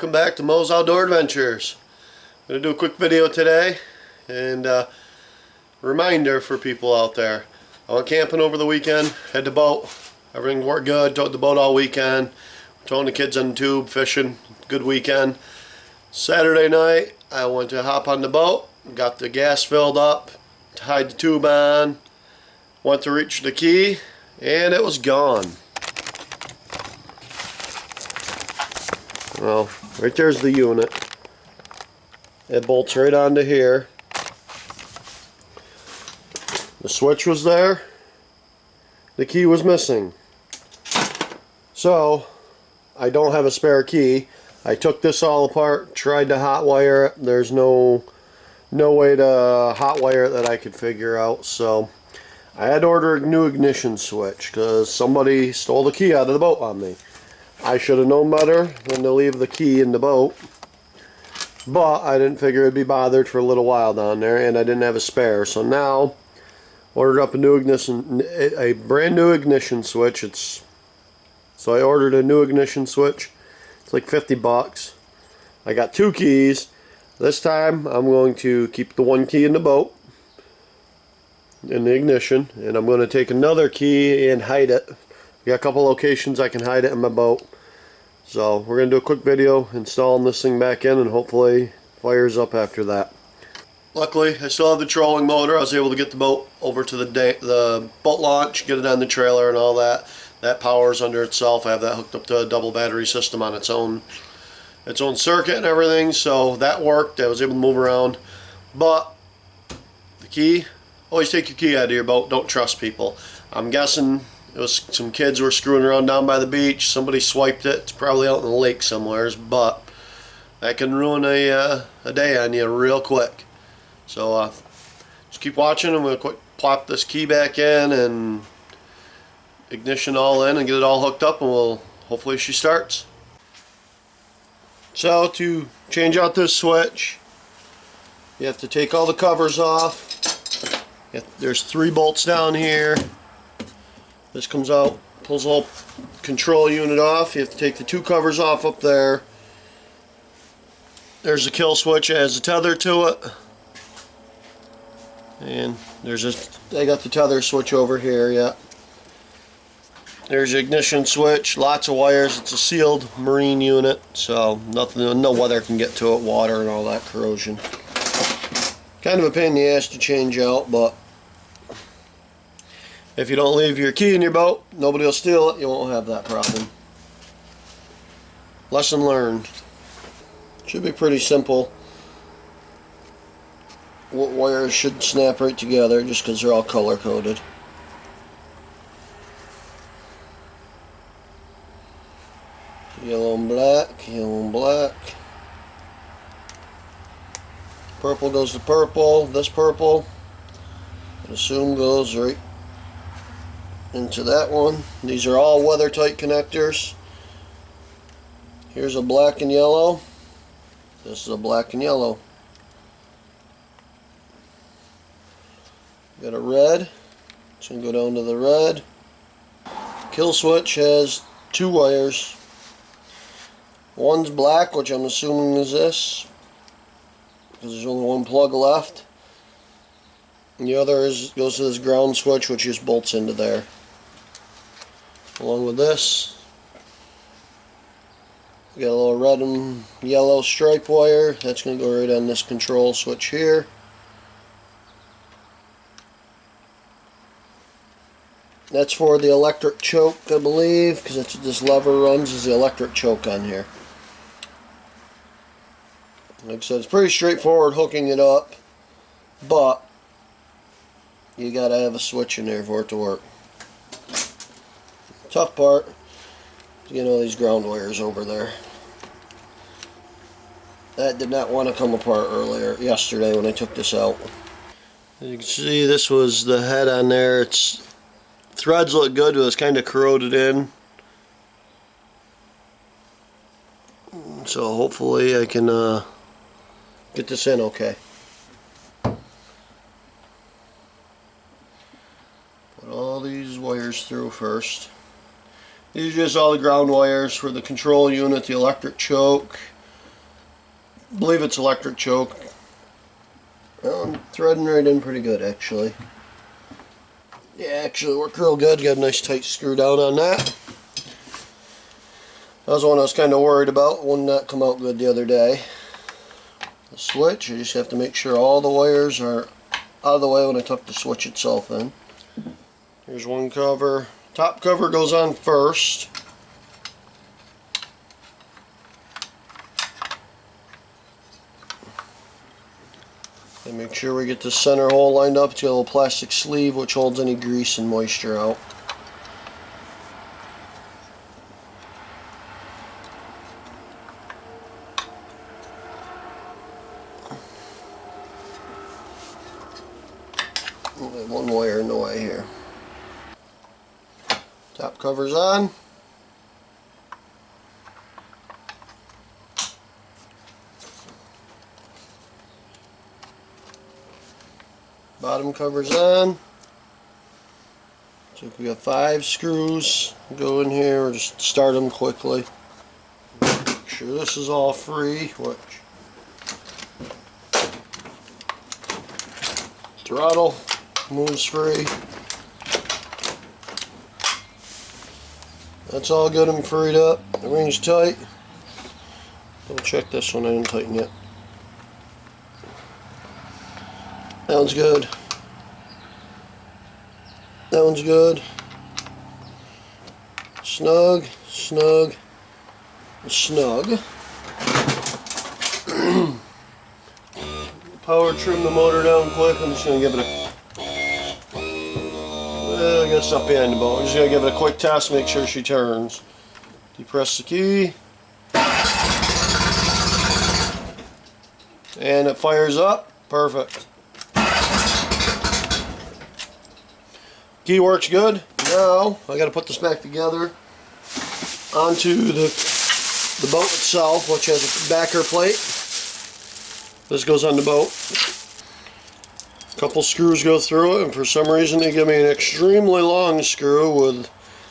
welcome back to Mo's Outdoor Adventures. I'm going to do a quick video today, and reminder for people out there. I went camping over the weekend, had the boat, everything worked good, towed the boat all weekend, towing the kids on the tube, fishing, good weekend. Saturday night I went to hop on the boat, got the gas filled up, tied the tube on, went to reach the key, and it was gone. Well, right there's the unit. It bolts right onto here. The switch was there. The key was missing. So, I don't have a spare key. I took this all apart, tried to hotwire it. There's no way to hotwire it that I could figure out. So, I had to order a new ignition switch because somebody stole the key out of the boat on me. I should have known better than to leave the key in the boat, but I didn't figure it'd be bothered for a little while down there, and I didn't have a spare. So now, ordered up a brand new ignition switch. So I ordered a new ignition switch. It's like 50 bucks. I got two keys. This time I'm going to keep the one key in the boat, in the ignition, and I'm going to take another key and hide it. Got a couple locations I can hide it in my boat. So we're going to do a quick video installing this thing back in, and hopefully fires up after that. Luckily I still have the trolling motor. I was able to get the boat over to the boat launch, get it on the trailer and all that. That powers under itself. I have that hooked up to a double battery system on its own circuit and everything, so that worked. I was able to move around. But the key, always take your key out of your boat. Don't trust people. I'm guessing it was some kids were screwing around down by the beach. Somebody swiped it. It's probably out in the lake somewheres, but that can ruin a day on you real quick. So just keep watching. I'm going to quick plop this key back in and ignition all in and get it all hooked up, and hopefully she starts. So to change out this switch, you have to take all the covers off. There's 3 bolts down here. This comes out, pulls the whole control unit off. You have to take the 2 covers off up there. There's the kill switch, it has a tether to it. And I got the tether switch over here, yeah. There's the ignition switch, lots of wires. It's a sealed marine unit, so no weather can get to it, water and all that corrosion. Kind of a pain in the ass to change out, but if you don't leave your key in your boat, nobody will steal it. You won't have that problem. Lesson learned. Should be pretty simple. What wires should snap right together just because they're all color coded. Yellow and black, yellow and black. Purple goes to purple. This purple, I assume, goes right into that one. These are all weather tight connectors. Here's a black and yellow. This is a black and yellow. Got a red. It's going to go down to the red. Kill switch has 2 wires. One's black, which I'm assuming is this, because there's only 1 plug left. And the other goes to this ground switch, which just bolts into there. Along with this, we got a little red and yellow stripe wire. That's going to go right on this control switch here. That's for the electric choke, I believe, because that's what this lever runs, is the electric choke on here. Like I said, it's pretty straightforward hooking it up, but you gotta have a switch in there for it to work. Tough part is getting all these ground wires over there. That did not want to come apart yesterday when I took this out. As you can see, this was the head on there. Threads look good, but it's kind of corroded in. So hopefully I can get this in okay. Put all these wires through first. These are just all the ground wires for the control unit, the electric choke, believe it's electric choke. Well, I'm threading right in pretty good, actually. Yeah, actually worked real good. Got a nice tight screw down on that. That was one I was kind of worried about. Wouldn't not come out good the other day. The switch, you just have to make sure all the wires are out of the way when I tuck the switch itself in. Here's one cover. Top cover goes on first. And make sure we get the center hole lined up. It's got a little plastic sleeve which holds any grease and moisture out. One wire in the way here. Top cover's on. Bottom cover's on. So we got 5 screws. Go in here, just start them quickly. Make sure this is all free. Which throttle moves free. That's all good and freed up. The ring's tight. Double check this one, I didn't tighten yet. That one's good. That one's good. Snug, snug, snug. Power trim the motor down quick. I'm just going to give it a... I gotta stop behind the boat. I'm just going to give it a quick test, make sure she turns. Depress the key. And it fires up. Perfect. Key works good. Now I got to put this back together onto the boat itself, which has a backer plate. This goes on the boat. A couple screws go through it, and for some reason they give me an extremely long screw with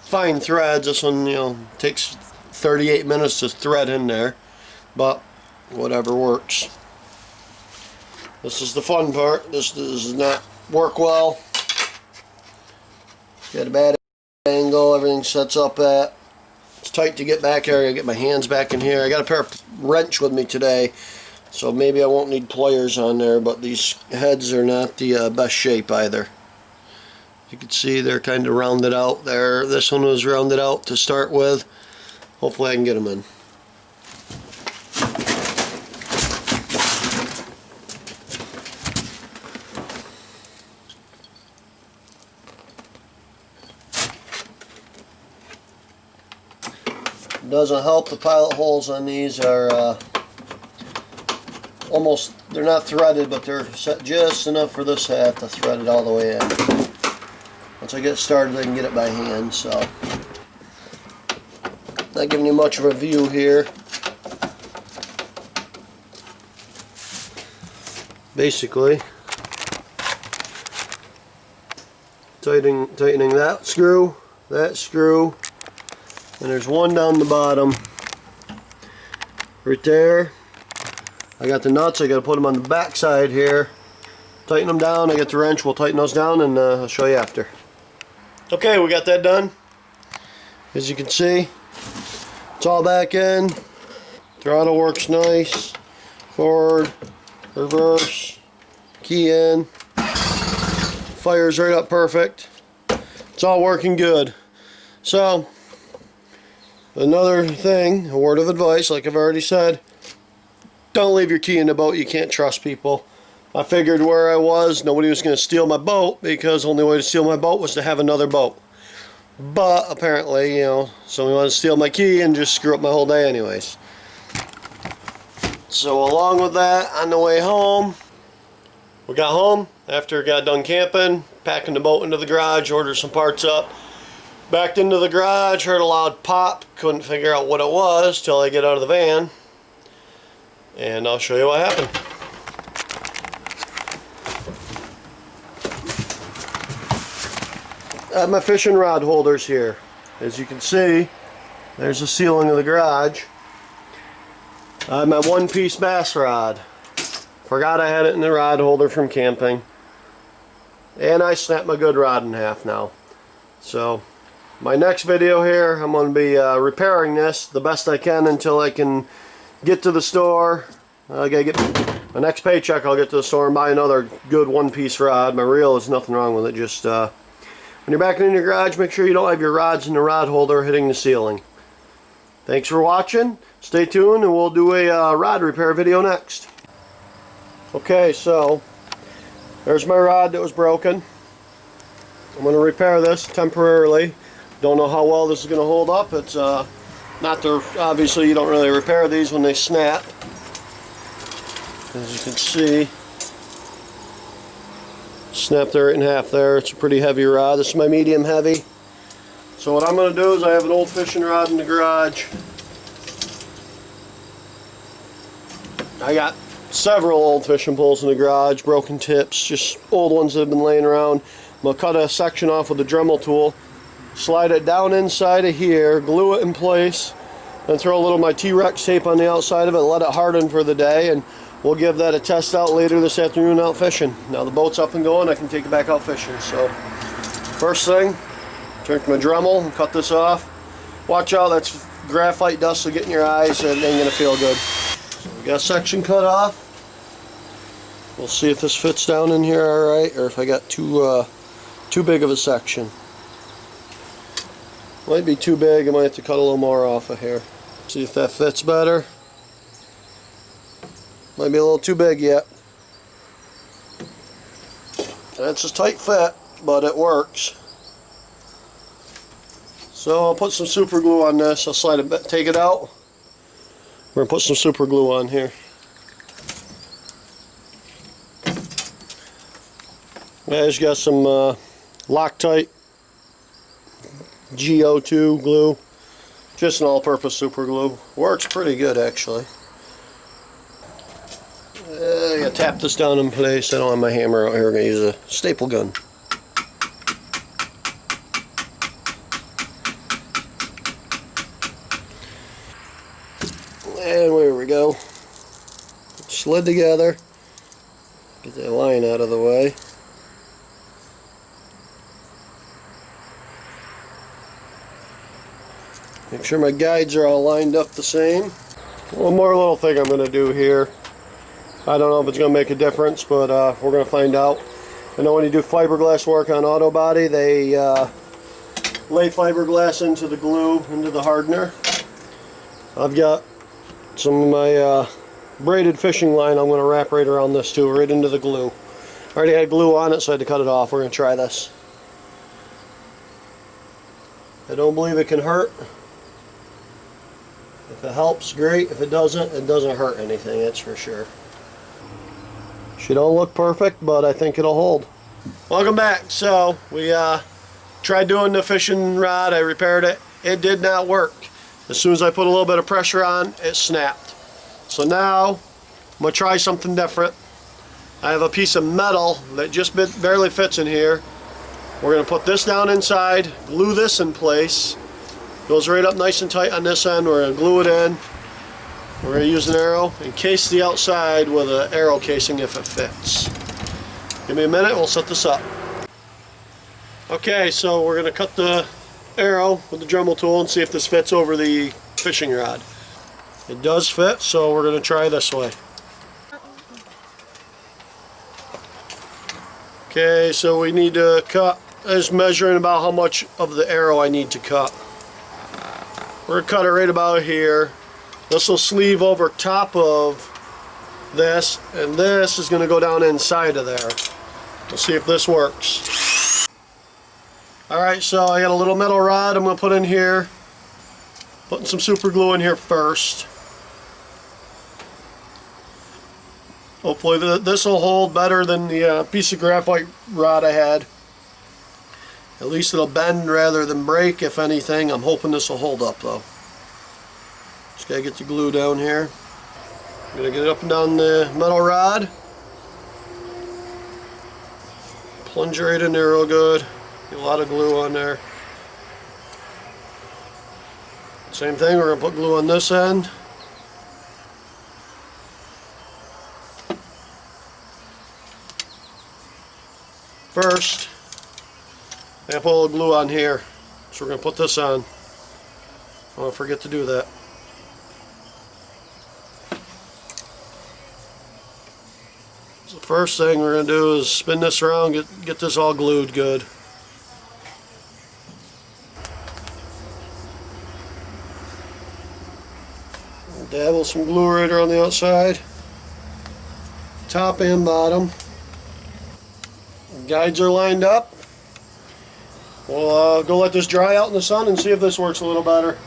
fine threads. This one, takes 38 minutes to thread in there, but whatever works. This is the fun part. This does not work well. Got a bad angle, everything sets up at. It's tight to get back here. I gotta get my hands back in here. I got a pair of wrench with me today, so maybe I won't need pliers on there, but these heads are not the best shape either. You can see they're kind of rounded out there. This one was rounded out to start with. Hopefully I can get them in. Doesn't help, the pilot holes on these are almost, they're not threaded, but they're set just enough for this to have to thread it all the way in. Once I get started I can get it by hand, so not giving you much of a view here. Basically tightening that screw, and there's one down the bottom right there. I got the nuts, I got to put them on the back side here, tighten them down. I got the wrench, we'll tighten those down, and I'll show you after. Okay, we got that done. As you can see, it's all back in. Throttle works nice. Forward, reverse, key in. Fires right up perfect. It's all working good. So another thing, a word of advice, like I've already said, don't leave your key in the boat. You can't trust people. I figured where I was, nobody was going to steal my boat, because the only way to steal my boat was to have another boat. But apparently, somebody wanted to steal my key and just screw up my whole day anyways. So along with that, on the way home, we got home after we got done camping, packing the boat into the garage, ordered some parts up. Backed into the garage, heard a loud pop, couldn't figure out what it was till I get out of the van, and I'll show you what happened. I have my fishing rod holders here. As you can see, there's the ceiling of the garage. I have my one-piece bass rod. Forgot I had it in the rod holder from camping. And I snapped my good rod in half now. So, my next video here, I'm going to be repairing this the best I can until I can get to the store. I gotta get my next paycheck. I'll get to the store and buy another good one-piece rod. My reel is nothing wrong with it. Just when you're backing in your garage, make sure you don't have your rods in the rod holder hitting the ceiling. Thanks for watching. Stay tuned and we'll do a rod repair video next. Okay, so there's my rod that was broken. I'm going to repair this temporarily. Don't know how well this is going to hold up. It's not the, obviously you don't really repair these when they snap. As you can see, snapped there in half there. It's a pretty heavy rod. This is my medium heavy. So what I'm going to do is I have an old fishing rod in the garage. I got several old fishing poles in the garage, broken tips, just old ones that have been laying around. I'm going to cut a section off with a Dremel tool, slide it down inside of here, glue it in place, and throw a little of my T-Rex tape on the outside of it, let it harden for the day, and we'll give that a test out later this afternoon out fishing. Now the boat's up and going, I can take it back out fishing. So first thing, turn to my Dremel and cut this off. Watch out, that's graphite dust will get in your eyes and it ain't going to feel good. So we got a section cut off. We'll see if this fits down in here alright or if I got too big of a section. Might be too big, I might have to cut a little more off of here. See if that fits better. Might be a little too big yet. That's a tight fit, but it works. So I'll put some super glue on this. I'll slide it, take it out. We're going to put some super glue on here. I just got some Loctite GO2 glue. Just an all-purpose super glue. Works pretty good actually. I gotta tap this down in place. I don't have my hammer out here. I'm gonna use a staple gun. And there we go. Slid together. Get that line out of the way. Make sure my guides are all lined up the same. One more little thing I'm going to do here. I don't know if it's going to make a difference, but we're going to find out. I know when you do fiberglass work on auto body, they lay fiberglass into the glue, into the hardener. I've got some of my braided fishing line I'm going to wrap right around this too, right into the glue. I already had glue on it, so I had to cut it off. We're going to try this. I don't believe it can hurt. If it helps, great. If it doesn't hurt anything, that's for sure. She don't look perfect, but I think it'll hold. Welcome back. So we tried doing the fishing rod. I repaired it. It did not work. As soon as I put a little bit of pressure on, it snapped. So now I'm going to try something different. I have a piece of metal that just barely fits in here. We're going to put this down inside, glue this in place. Goes right up nice and tight on this end. We're going to glue it in. We're going to use an arrow and case the outside with an arrow casing if it fits. Give me a minute, we'll set this up. Okay, so we're going to cut the arrow with the Dremel tool and see if this fits over the fishing rod. It does fit, so we're going to try this way. Okay, so we need to cut. I was measuring about how much of the arrow I need to cut. We're going to cut it right about here. This will sleeve over top of this, and this is going to go down inside of there. We'll see if this works. Alright, so I got a little metal rod I'm going to put in here. Putting some super glue in here first. Hopefully this will hold better than the piece of graphite rod I had. At least it'll bend rather than break, if anything. I'm hoping this will hold up though. Just gotta get the glue down here. I'm gonna get it up and down the metal rod. Plunge right in there real good. Get a lot of glue on there. Same thing, we're gonna put glue on this end. First, I gotta put a little glue on here. So we're gonna put this on. I don't forget to do that. So the first thing we're gonna do is spin this around, get this all glued good. Dabble some glue right around the outside, top and bottom. Guides are lined up. We'll go let this dry out in the sun and see if this works a little better.